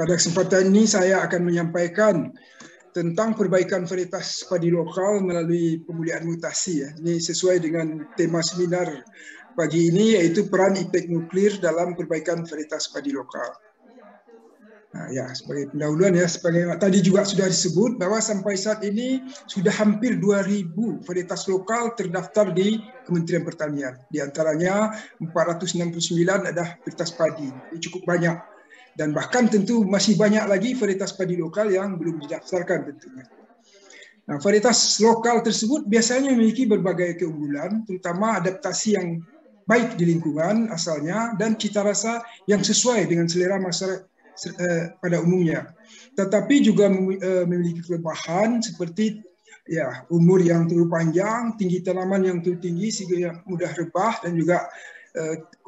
Pada kesempatan ini saya akan menyampaikan tentang perbaikan varietas padi lokal melalui pemulihan mutasi. Ini sesuai dengan tema seminar pagi ini, yaitu peran impact nuklir dalam perbaikan varietas padi lokal. Nah, ya, sebagai pendahuluan ya, sebagai tadi juga sudah disebut bahwa sampai saat ini sudah hampir 2.000 varietas lokal terdaftar di Kementerian Pertanian. Di antaranya 469 adalah varietas padi. Ini cukup banyak. Dan bahkan tentu masih banyak lagi varietas padi lokal yang belum didaftarkan tentunya. Nah, varietas lokal tersebut biasanya memiliki berbagai keunggulan, terutama adaptasi yang baik di lingkungan asalnya dan cita rasa yang sesuai dengan selera masyarakat pada umumnya. Tetapi juga memiliki kelemahan seperti ya umur yang terlalu panjang, tinggi tanaman yang terlalu tinggi sehingga mudah rebah dan juga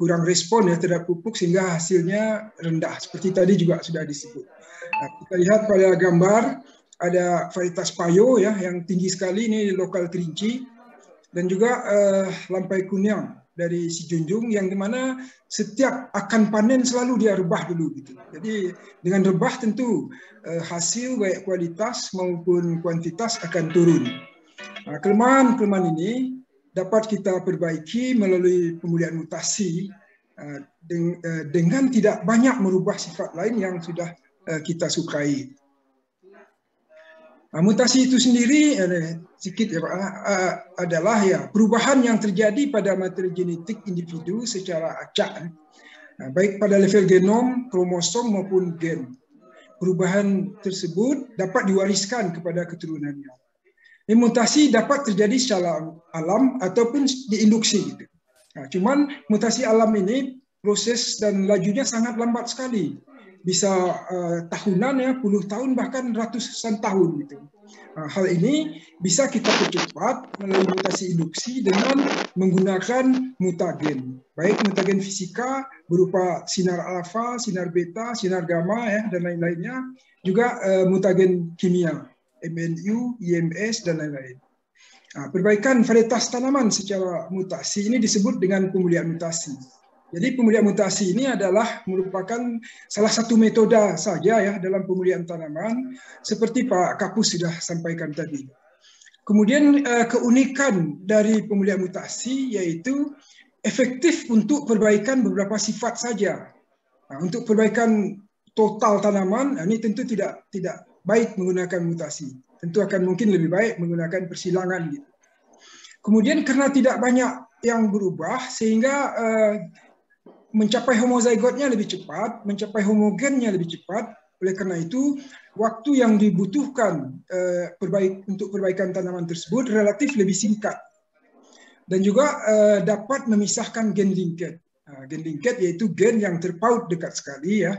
kurang respon ya terhadap pupuk sehingga hasilnya rendah. Seperti tadi juga sudah disebut. Nah, kita lihat pada gambar ada varietas payo ya yang tinggi sekali, ini lokal kerinci, dan juga lampai kuning dari si Junjung yang dimana setiap akan panen selalu dia rebah dulu gitu. Jadi dengan rebah tentu hasil baik kualitas maupun kuantitas akan turun. Nah, kelemahan ini dapat kita perbaiki melalui pemulihan mutasi dengan tidak banyak merubah sifat lain yang sudah kita sukai. Nah, mutasi itu sendiri sedikit ya Pak, adalah ya perubahan yang terjadi pada materi genetik individu secara acak, baik pada level genom, kromosom maupun gen. Perubahan tersebut dapat diwariskan kepada keturunannya. Mutasi dapat terjadi secara alam ataupun diinduksi. Gitu. Nah, cuman mutasi alam ini proses dan lajunya sangat lambat sekali, bisa tahunan ya, puluh tahun bahkan ratusan tahun gitu. Nah, hal ini bisa kita percepat melalui mutasi induksi dengan menggunakan mutagen, baik mutagen fisika berupa sinar alfa, sinar beta, sinar gamma ya dan lain-lainnya, juga mutagen kimia. MNU, IMS, dan lain-lain. Nah, perbaikan varietas tanaman secara mutasi ini disebut dengan pemulihan mutasi. Jadi pemulihan mutasi ini adalah merupakan salah satu metode saja ya dalam pemulihan tanaman, seperti Pak Kapus sudah sampaikan tadi. Kemudian keunikan dari pemulihan mutasi yaitu efektif untuk perbaikan beberapa sifat saja. Nah, untuk perbaikan total tanaman, ini tentu tidak baik menggunakan mutasi. Tentu akan mungkin lebih baik menggunakan persilangan. Gitu. Kemudian karena tidak banyak yang berubah, sehingga mencapai homozigotnya lebih cepat, mencapai homogennya lebih cepat. Oleh karena itu, waktu yang dibutuhkan untuk perbaikan tanaman tersebut relatif lebih singkat. Dan juga dapat memisahkan gen linked. Gen linked yaitu gen yang terpaut dekat sekali ya.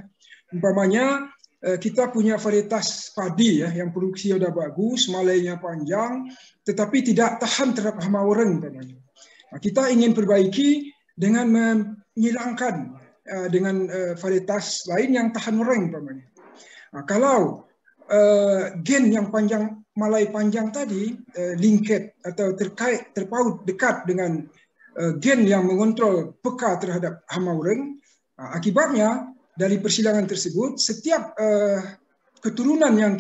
Umpamanya kita punya varietas padi ya yang produksinya sudah bagus, malainya panjang, tetapi tidak tahan terhadap hama oreng umpamanya. Nah, kita ingin perbaiki dengan menghilangkan dengan varietas lain yang tahan oreng umpamanya. Nah, kalau gen yang panjang malai panjang tadi linked atau terpaut dekat dengan gen yang mengontrol peka terhadap hama oreng, akibatnya dari persilangan tersebut setiap keturunan yang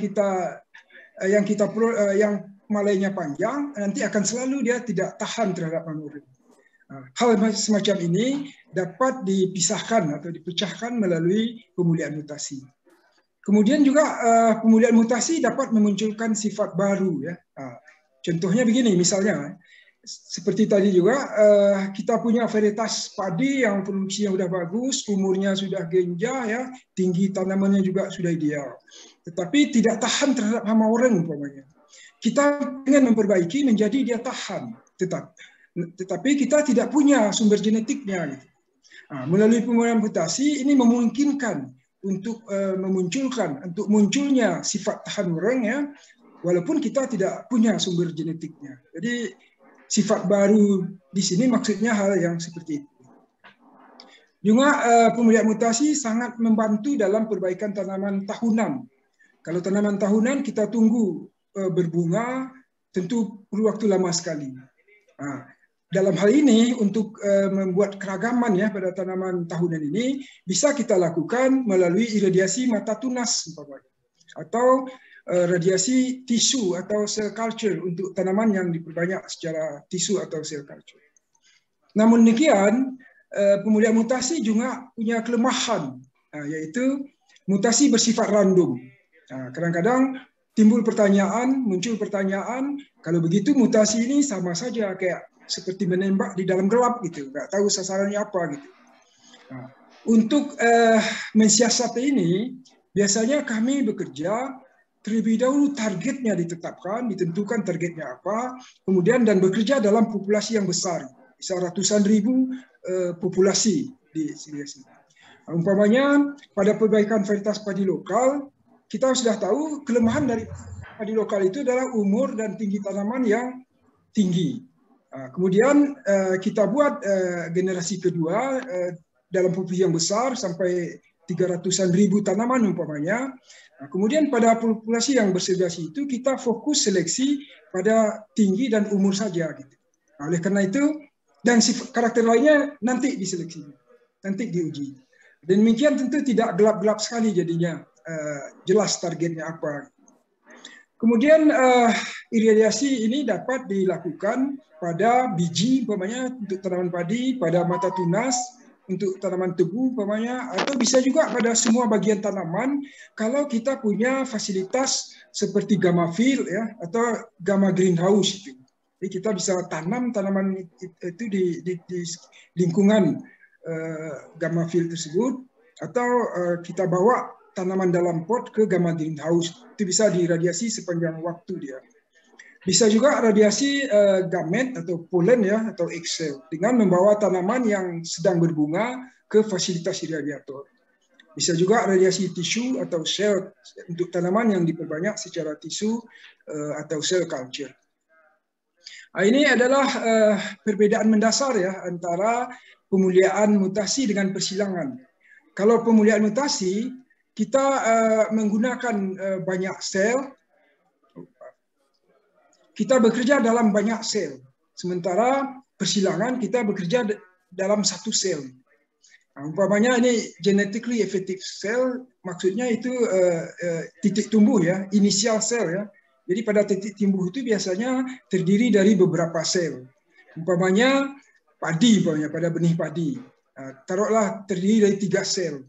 malainya panjang nanti akan selalu dia tidak tahan terhadap hama oreng. Hal semacam ini dapat dipisahkan atau dipecahkan melalui pemulihan mutasi. Kemudian juga pemulihan mutasi dapat memunculkan sifat baru ya. Contohnya begini misalnya seperti tadi juga kita punya varietas padi yang produksinya sudah bagus, umurnya sudah genjah ya, tinggi tanamannya juga sudah ideal. Tetapi tidak tahan terhadap hama oreng umpamanya. Kita ingin memperbaiki menjadi dia tahan, tetapi kita tidak punya sumber genetiknya gitu. Nah, melalui pemulihan mutasi ini memungkinkan untuk munculnya sifat tahan oreng ya, walaupun kita tidak punya sumber genetiknya. Jadi sifat baru di sini maksudnya hal yang seperti itu. Juga pemulihan mutasi sangat membantu dalam perbaikan tanaman tahunan. Kalau tanaman tahunan kita tunggu berbunga, tentu perlu waktu lama sekali. Nah, dalam hal ini untuk membuat keragaman ya pada tanaman tahunan ini bisa kita lakukan melalui iradiasi mata tunas atau radiasi tisu atau cell culture untuk tanaman yang diperbanyak secara tisu atau cell culture. Namun demikian, pemulihan mutasi juga punya kelemahan, yaitu mutasi bersifat random. Kadang-kadang muncul pertanyaan, kalau begitu mutasi ini sama saja kayak seperti menembak di dalam gelap gitu, nggak tahu sasarannya apa gitu. Untuk mensiasati ini, biasanya kami bekerja terlebih dahulu targetnya ditetapkan, ditentukan targetnya apa, kemudian dan bekerja dalam populasi yang besar, bisa ratusan ribu populasi di sini. Umpamanya pada perbaikan varietas padi lokal, kita sudah tahu kelemahan dari padi lokal itu adalah umur dan tinggi tanaman yang tinggi. Kemudian kita buat generasi kedua dalam populasi yang besar sampai 300-an ribu tanaman umpamanya. Kemudian pada populasi yang berseriasi itu kita fokus seleksi pada tinggi dan umur saja. Gitu. Oleh karena itu dan karakter lainnya nanti diseleksi, nanti diuji. Dan demikian tentu tidak gelap-gelap sekali jadinya, jelas targetnya apa. Kemudian iradiasi ini dapat dilakukan pada biji umpamanya untuk tanaman padi, pada mata tunas untuk tanaman tebu umpamanya, atau bisa juga pada semua bagian tanaman kalau kita punya fasilitas seperti gamma field ya atau gamma greenhouse itu. Jadi kita bisa tanam tanaman itu di lingkungan gamma field tersebut, atau kita bawa tanaman dalam pot ke gamma greenhouse, itu bisa diradiasi sepanjang waktu dia. Bisa juga radiasi gamet atau polen ya atau egg cell dengan membawa tanaman yang sedang berbunga ke fasilitas iradiator. Bisa juga radiasi tisu atau sel untuk tanaman yang diperbanyak secara tisu atau cell culture. Ini adalah perbedaan mendasar ya antara pemuliaan mutasi dengan persilangan. Kalau pemuliaan mutasi kita menggunakan banyak sel. Kita bekerja dalam banyak sel, sementara persilangan kita bekerja dalam satu sel. Umpamanya ini genetically effective cell, maksudnya itu titik tumbuh ya, inisial sel ya. Jadi pada titik tumbuh itu biasanya terdiri dari beberapa sel. Umpamanya padi, umpamanya pada benih padi, taruhlah terdiri dari 3 sel.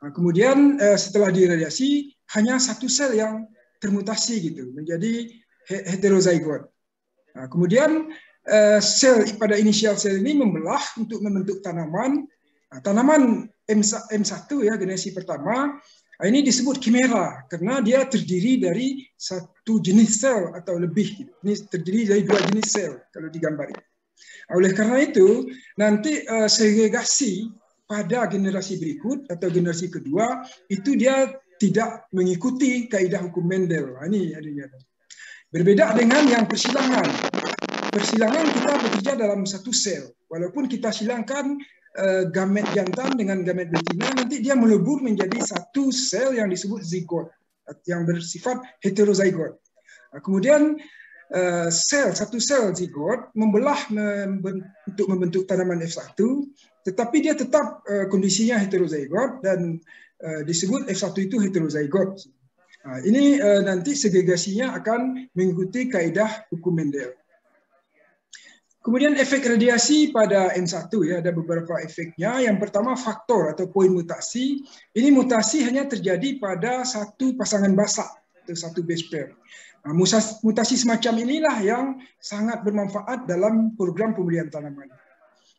Kemudian setelah diradiasi hanya satu sel yang termutasi gitu, menjadi heterozygot. Kemudian sel pada inisial sel ini membelah untuk membentuk tanaman. Tanaman M1 ya generasi pertama ini disebut kimera karena dia terdiri dari satu jenis sel atau lebih. Ini terdiri dari 2 jenis sel kalau digambar. Oleh karena itu nanti segregasi pada generasi berikut atau generasi kedua itu dia tidak mengikuti kaidah hukum Mendel. Ini adanya. Berbeda dengan yang persilangan. Persilangan kita bekerja dalam satu sel. Walaupun kita silangkan gamet jantan dengan gamet betina, nanti dia melebur menjadi satu sel yang disebut zigot, yang bersifat heterozygot. Kemudian satu sel zigot membelah untuk membentuk tanaman F1, tetapi dia tetap kondisinya heterozygot dan disebut F1 itu heterozygot. Ini nanti segregasinya akan mengikuti kaidah hukum Mendel. Kemudian efek radiasi pada M1 ya, ada beberapa efeknya. Yang pertama faktor atau poin mutasi. Ini mutasi hanya terjadi pada satu pasangan basa atau satu base pair. Mutasi semacam inilah yang sangat bermanfaat dalam program pemulihan tanaman.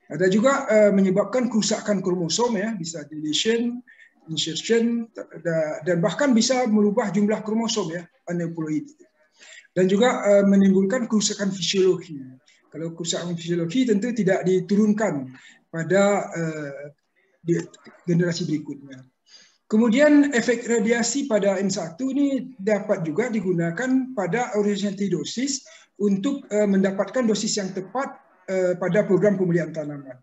Ada juga menyebabkan kerusakan kromosom ya, bisa deletion, insertion, dan bahkan bisa merubah jumlah kromosom ya, aneuploid. Dan juga menimbulkan kerusakan fisiologi. Kalau kerusakan fisiologi tentu tidak diturunkan pada generasi berikutnya. Kemudian efek radiasi pada M1 ini dapat juga digunakan pada originality dosis untuk mendapatkan dosis yang tepat pada program pemulihan tanaman.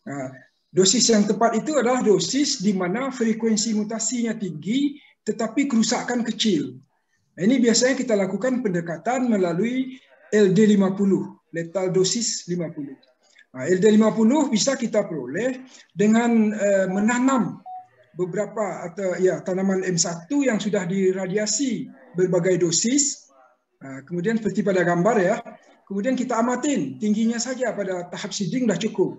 Nah, dosis yang tepat itu adalah dosis di mana frekuensi mutasinya tinggi tetapi kerusakan kecil. Nah, ini biasanya kita lakukan pendekatan melalui LD50. letal dosis 50. LD50 bisa kita peroleh dengan menanam beberapa atau ya tanaman M1 yang sudah diradiasi berbagai dosis. Kemudian seperti pada gambar ya, kemudian kita amatin tingginya saja pada tahap seeding dah cukup.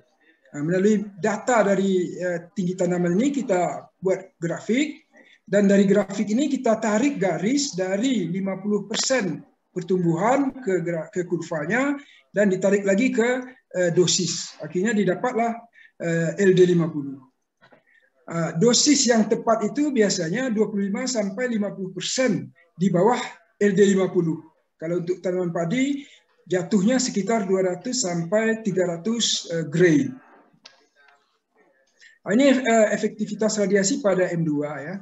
Melalui data dari tinggi tanaman ini kita buat grafik, dan dari grafik ini kita tarik garis dari 50% pertumbuhan ke kurvanya dan ditarik lagi ke dosis. Akhirnya didapatlah LD50. Dosis yang tepat itu biasanya 25 sampai 50% di bawah LD50. Kalau untuk tanaman padi jatuhnya sekitar 200 sampai 300 gray. Ini efektivitas radiasi pada M2 ya.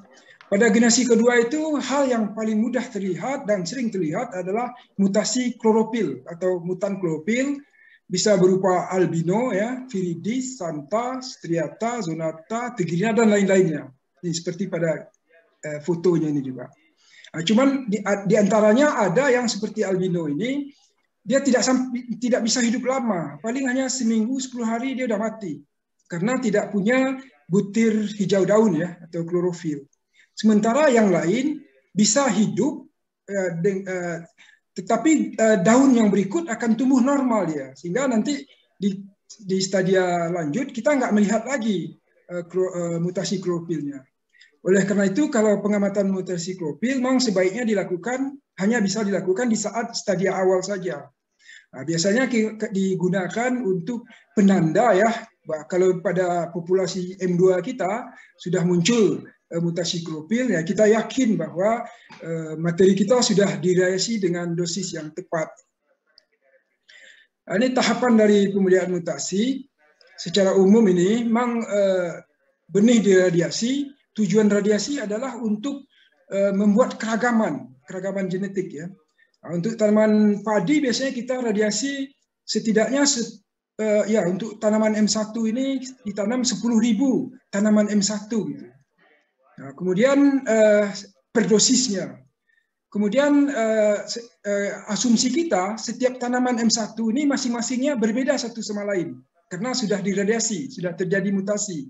Pada generasi kedua itu hal yang paling mudah terlihat dan sering terlihat adalah mutasi klorofil atau mutan klorofil, bisa berupa albino ya, viridis, santa, striata, zonata, tigrinia dan lain-lainnya. Ini seperti pada fotonya ini juga. Cuman di antaranya ada yang seperti albino ini dia tidak bisa hidup lama, paling hanya seminggu 10 hari dia udah mati. Karena tidak punya butir hijau daun ya atau klorofil. Sementara yang lain bisa hidup, tetapi daun yang berikut akan tumbuh normal ya, sehingga nanti di stadia lanjut kita nggak melihat lagi mutasi klorofilnya. Oleh karena itu kalau pengamatan mutasi klorofil memang sebaiknya hanya bisa dilakukan di saat stadia awal saja. Biasanya digunakan untuk penanda ya. Kalau pada populasi M2 kita sudah muncul mutasi klorofil, ya kita yakin bahwa materi kita sudah diradiasi dengan dosis yang tepat. Ini tahapan dari pemeliharaan mutasi. Secara umum ini memang benih diradiasi. Tujuan radiasi adalah untuk membuat keragaman genetik ya. Untuk tanaman padi biasanya kita radiasi setidaknya untuk tanaman M1 ini ditanam 10.000 tanaman M1 gitu. Kemudian per dosisnya. Kemudian asumsi kita setiap tanaman M1 ini masing-masingnya berbeda satu sama lain karena sudah diradiasi, sudah terjadi mutasi.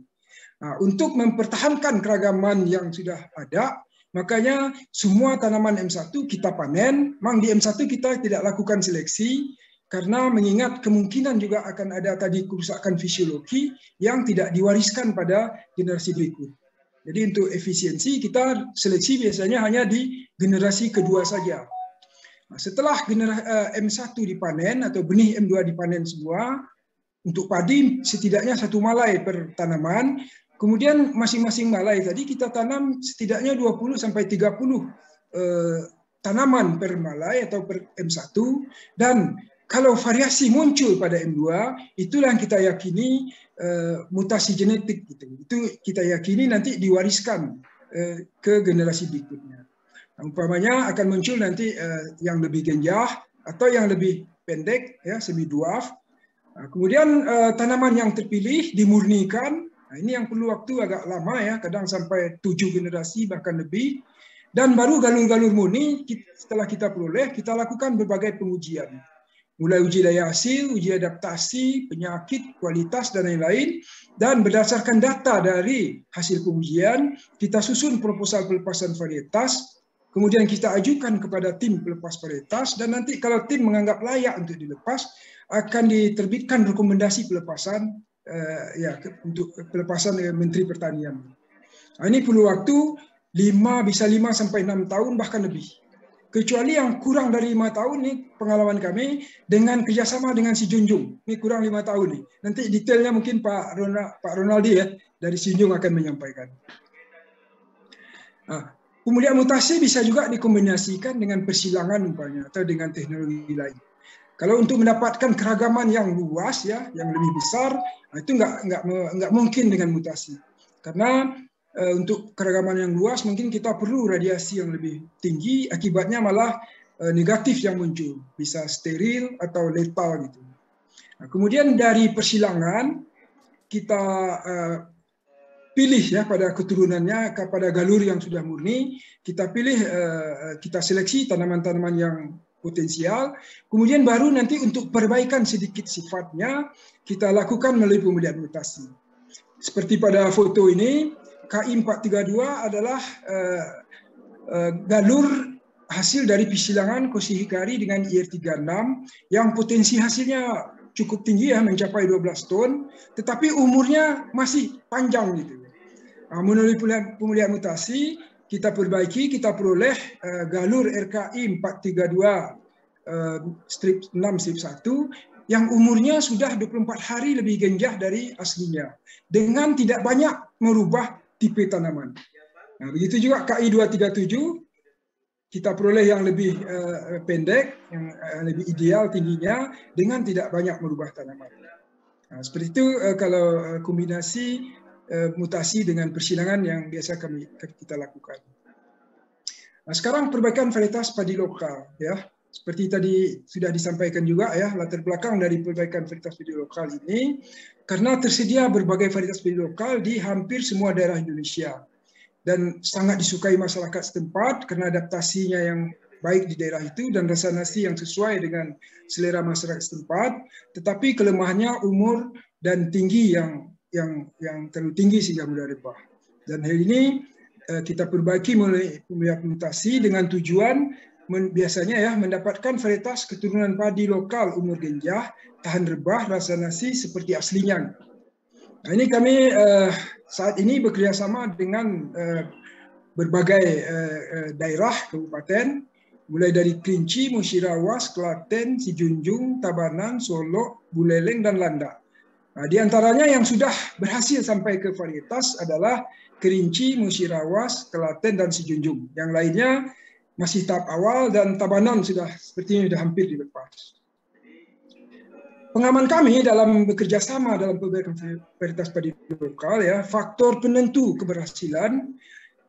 Untuk mempertahankan keragaman yang sudah ada, makanya semua tanaman M1 kita panen. Memang di M1 kita tidak lakukan seleksi karena mengingat kemungkinan juga akan ada tadi kerusakan fisiologi yang tidak diwariskan pada generasi berikut. Jadi untuk efisiensi kita seleksi biasanya hanya di generasi kedua saja. Setelah M1 dipanen atau benih M2 dipanen semua, untuk padi setidaknya 1 malai per tanaman. Kemudian masing-masing malai tadi kita tanam setidaknya 20 sampai 30 tanaman per malai atau per M1, dan kalau variasi muncul pada M2, itulah yang kita yakini mutasi genetik gitu. Itu kita yakini nanti diwariskan ke generasi berikutnya. Umpamanya akan muncul nanti yang lebih genjah atau yang lebih pendek ya, semi dwarf. Kemudian tanaman yang terpilih dimurnikan. Ini yang perlu waktu agak lama ya, kadang sampai 7 generasi bahkan lebih. Dan baru galur-galur murni setelah kita peroleh, kita lakukan berbagai pengujian. Mulai uji daya hasil, uji adaptasi, penyakit, kualitas, dan lain-lain. Dan berdasarkan data dari hasil pengujian, kita susun proposal pelepasan varietas, kemudian kita ajukan kepada tim pelepas varietas, dan nanti kalau tim menganggap layak untuk dilepas, akan diterbitkan rekomendasi pelepasan untuk pelepasan Menteri Pertanian. Ini perlu waktu 5 sampai 6 tahun bahkan lebih. Kecuali yang kurang dari 5 tahun nih pengalaman kami dengan kerjasama dengan si Junjung. Ini kurang 5 tahun nih. Nanti detailnya mungkin Pak Ronaldi ya dari si Junjung akan menyampaikan. Kemudian mutasi bisa juga dikombinasikan dengan persilangan umpamanya atau dengan teknologi lain. Kalau untuk mendapatkan keragaman yang luas ya, yang lebih besar, itu nggak mungkin dengan mutasi. Karena untuk keragaman yang luas mungkin kita perlu radiasi yang lebih tinggi, akibatnya malah negatif yang muncul, bisa steril atau letal gitu. Kemudian dari persilangan kita pilih ya pada keturunannya, kepada galur yang sudah murni, kita pilih, kita seleksi tanaman-tanaman yang potensial. Kemudian baru nanti untuk perbaikan sedikit sifatnya kita lakukan melalui pemilihan mutasi. Seperti pada foto ini, KI 432 adalah galur hasil dari persilangan Koshihikari dengan IR36 yang potensi hasilnya cukup tinggi ya, mencapai 12 ton, tetapi umurnya masih panjang gitu. Melalui pemilihan mutasi kita perbaiki, kita peroleh galur RKI 432 strip 1 yang umurnya sudah 24 hari lebih genjah dari aslinya dengan tidak banyak merubah tipe tanaman. Nah, begitu juga KI 237 kita peroleh yang lebih pendek, yang lebih ideal tingginya dengan tidak banyak merubah tanaman. Nah, seperti itu kalau kombinasi mutasi dengan persilangan yang biasa kita lakukan. Nah, sekarang perbaikan varietas padi lokal, ya. Seperti tadi sudah disampaikan juga ya, latar belakang dari perbaikan varietas padi lokal ini karena tersedia berbagai varietas padi lokal di hampir semua daerah Indonesia dan sangat disukai masyarakat setempat karena adaptasinya yang baik di daerah itu dan rasa nasi yang sesuai dengan selera masyarakat setempat, tetapi kelemahannya umur dan tinggi yang terlalu tinggi sehingga mudah rebah. Dan hal ini kita perbaiki melalui pemilihan mutasi dengan tujuan biasanya ya mendapatkan varietas keturunan padi lokal umur genjah, tahan rebah, rasa nasi seperti aslinya. Nah, ini kami saat ini bekerjasama dengan berbagai daerah kabupaten, mulai dari Kerinci, Musirawas, Klaten, Sijunjung, Tabanan, Solo, Buleleng, dan Landak. Nah, di antaranya yang sudah berhasil sampai ke varietas adalah Kerinci, Musirawas, Klaten, dan Sijunjung. Yang lainnya masih tahap awal dan Tabanan sepertinya sudah hampir dilepas. Pengalaman kami dalam bekerja sama dalam perbaikan varietas padi lokal ya, faktor penentu keberhasilan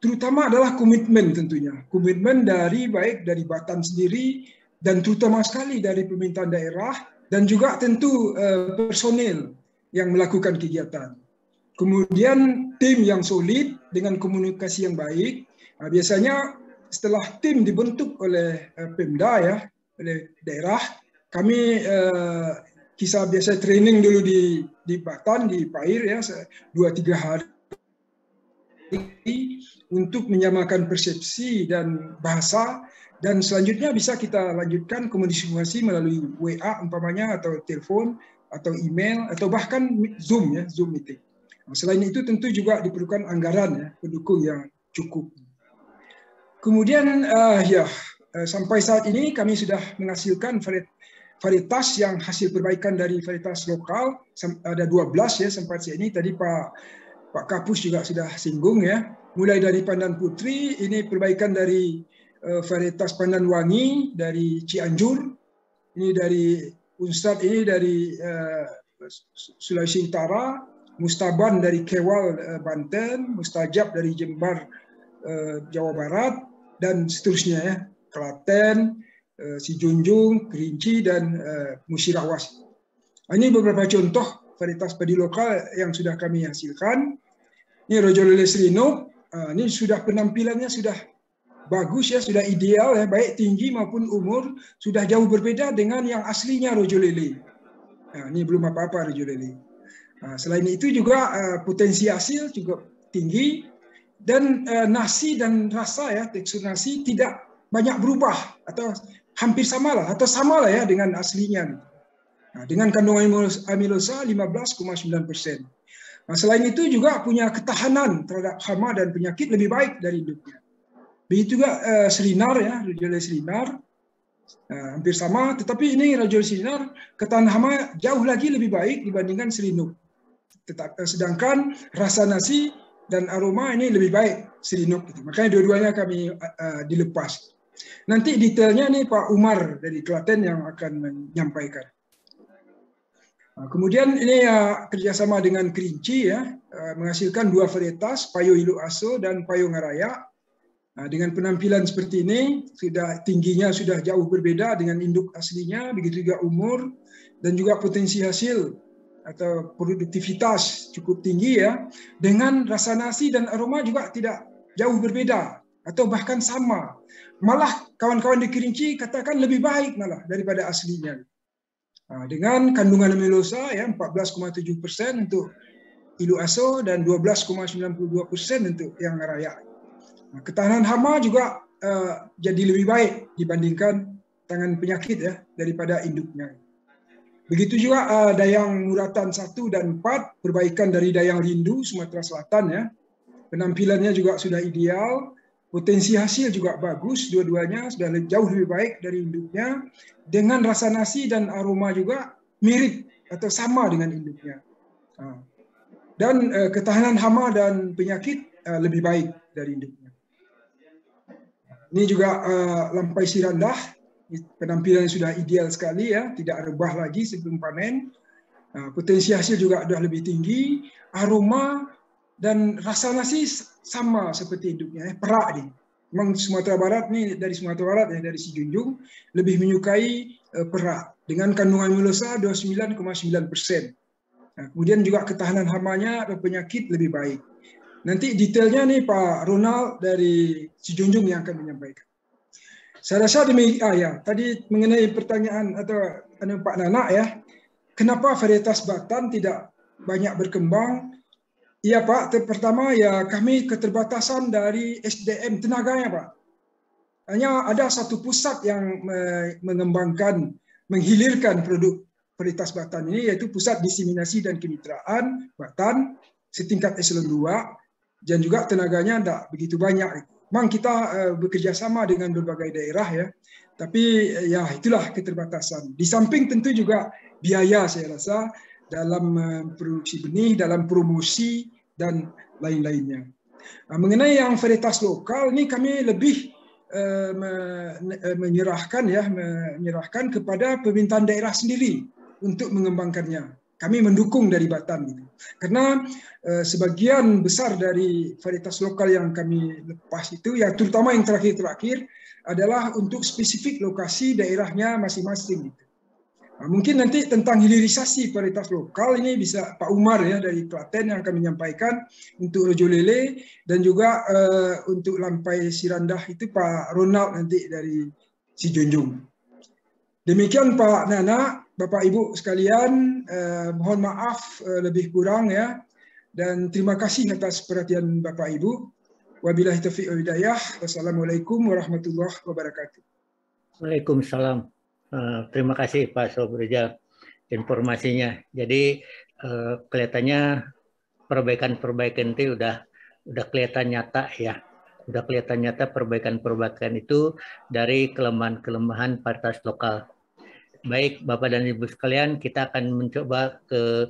terutama adalah komitmen tentunya. Komitmen baik dari Batan sendiri dan terutama sekali dari pemerintahan daerah dan juga tentu personel yang melakukan kegiatan. Kemudian tim yang solid dengan komunikasi yang baik. Nah, biasanya setelah tim dibentuk oleh Pemda ya, oleh daerah, kami biasa training dulu di Batan, di Pair ya, 2-3 hari untuk menyamakan persepsi dan bahasa, dan selanjutnya bisa kita lanjutkan komunikasi melalui WA umpamanya atau telepon atau email atau bahkan Zoom ya, Zoom meeting. Nah, selain itu tentu juga diperlukan anggaran ya, pendukung yang cukup. Kemudian sampai saat ini kami sudah menghasilkan varietas yang hasil perbaikan dari varietas lokal ada 12 ya sampai saat ini. Tadi Pak Kapus juga sudah singgung ya. Mulai dari Pandan Putri, ini perbaikan dari varietas Pandan Wangi dari Cianjur, ini dari Unstad, ini dari Sulawesi Utara, Mustaban dari Kewal Banten, Mustajab dari Jember Jawa Barat, dan seterusnya ya, Klaten, Sijunjung, Kerinci, dan Musirawas. Ini beberapa contoh varietas padi lokal yang sudah kami hasilkan. Ini Rojolele Srinuk, ini sudah penampilannya sudah bagus ya, sudah ideal ya, baik tinggi maupun umur, sudah jauh berbeda dengan yang aslinya Rojolele. Nah, ini belum apa-apa Rojolele. Nah, selain itu juga potensi hasil cukup tinggi dan nasi dan rasa ya, tekstur nasi tidak banyak berubah atau hampir samalah atau samalah ya dengan aslinya. Nah, dengan kandungan amilosa 15,9%. Nah, selain itu juga punya ketahanan terhadap hama dan penyakit lebih baik dari induknya. Begitu juga Selinar ya, Rojolele Selinar. Hampir sama, tetapi ini Rojolele Selinar ketahanan hama jauh lagi lebih baik dibandingkan Selinuk. Sedangkan rasa nasi dan aroma ini lebih baik Selinuk. Gitu. Makanya dua-duanya kami dilepas. Nanti detailnya nih Pak Umar dari Klaten yang akan menyampaikan. Nah, kemudian ini kerjasama dengan Kerinci ya, menghasilkan 2 varietas, Payo Ilu Aso dan Payo Ngaraya. Nah, dengan penampilan seperti ini, tingginya sudah jauh berbeda dengan induk aslinya, begitu juga umur dan juga potensi hasil atau produktivitas cukup tinggi ya, dengan rasa nasi dan aroma juga tidak jauh berbeda atau bahkan sama. Malah kawan-kawan di Kerinci katakan lebih baik malah daripada aslinya. Dengan kandungan amilosa ya 14,7% untuk Ilu Aso dan 12,92% untuk yang raya. Ketahanan hama juga jadi lebih baik dibandingkan tangan penyakit ya daripada induknya. Begitu juga Dayang Muratan 1 dan 4, perbaikan dari Dayang Rindu Sumatera Selatan ya. Penampilannya juga sudah ideal, potensi hasil juga bagus, dua-duanya sudah jauh lebih baik dari induknya, dengan rasa nasi dan aroma juga mirip atau sama dengan induknya. Dan ketahanan hama dan penyakit lebih baik dari induknya. Ini juga lampai sirandah, penampilan sudah ideal sekali ya, tidak rebah lagi sebelum panen. Potensi hasil juga sudah lebih tinggi, aroma dan rasa nasi sama seperti induknya, perak nih. Memang Sumatera Barat nih, dari Sumatera Barat ya, dari Sijunjung lebih menyukai perak dengan kandungan amilosa 29,9%. Kemudian juga ketahanan hamanya dan penyakit lebih baik. Nanti detailnya nih Pak Ronald dari Sijunjung yang akan menyampaikan. Saya rasa demikian tadi mengenai pertanyaan atau Pak Nana ya, kenapa varietas Batan tidak banyak berkembang? Iya Pak, pertama ya kami keterbatasan dari SDM tenaganya Pak. Hanya ada satu pusat yang mengembangkan, menghilirkan produk varietas Batan ini, yaitu Pusat Diseminasi dan Kemitraan Batan setingkat eselon 2, dan juga tenaganya tidak begitu banyak. Memang kita bekerja sama dengan berbagai daerah ya, tapi ya itulah keterbatasan. Di samping tentu juga biaya saya rasa dalam produksi benih, dalam promosi dan lain-lainnya. Mengenai yang varietas lokal ini kami lebih menyerahkan kepada pemerintahan daerah sendiri untuk mengembangkannya. Kami mendukung dari Batan gitu. Karena sebagian besar dari varietas lokal yang kami lepas itu, ya terutama yang terakhir-terakhir adalah untuk spesifik lokasi daerahnya masing-masing gitu. Mungkin nanti tentang hilirisasi varietas lokal ini bisa Pak Umar ya dari Klaten yang akan menyampaikan untuk Rojo Lele, dan juga untuk lampai sirandah itu Pak Ronald nanti dari Sijunjung. Demikian Pak Nana, Bapak Ibu sekalian, mohon maaf lebih kurang ya, dan terima kasih atas perhatian Bapak Ibu. Wabillahi taufiq wal hidayah. Wassalamualaikum warahmatullahi wabarakatuh. Waalaikumsalam. Terima kasih Pak Sobrijal informasinya. Jadi kelihatannya perbaikan-perbaikan itu udah kelihatan nyata ya. Udah kelihatan nyata perbaikan-perbaikan itu dari kelemahan-kelemahan varietas lokal. Baik Bapak dan Ibu sekalian, kita akan mencoba ke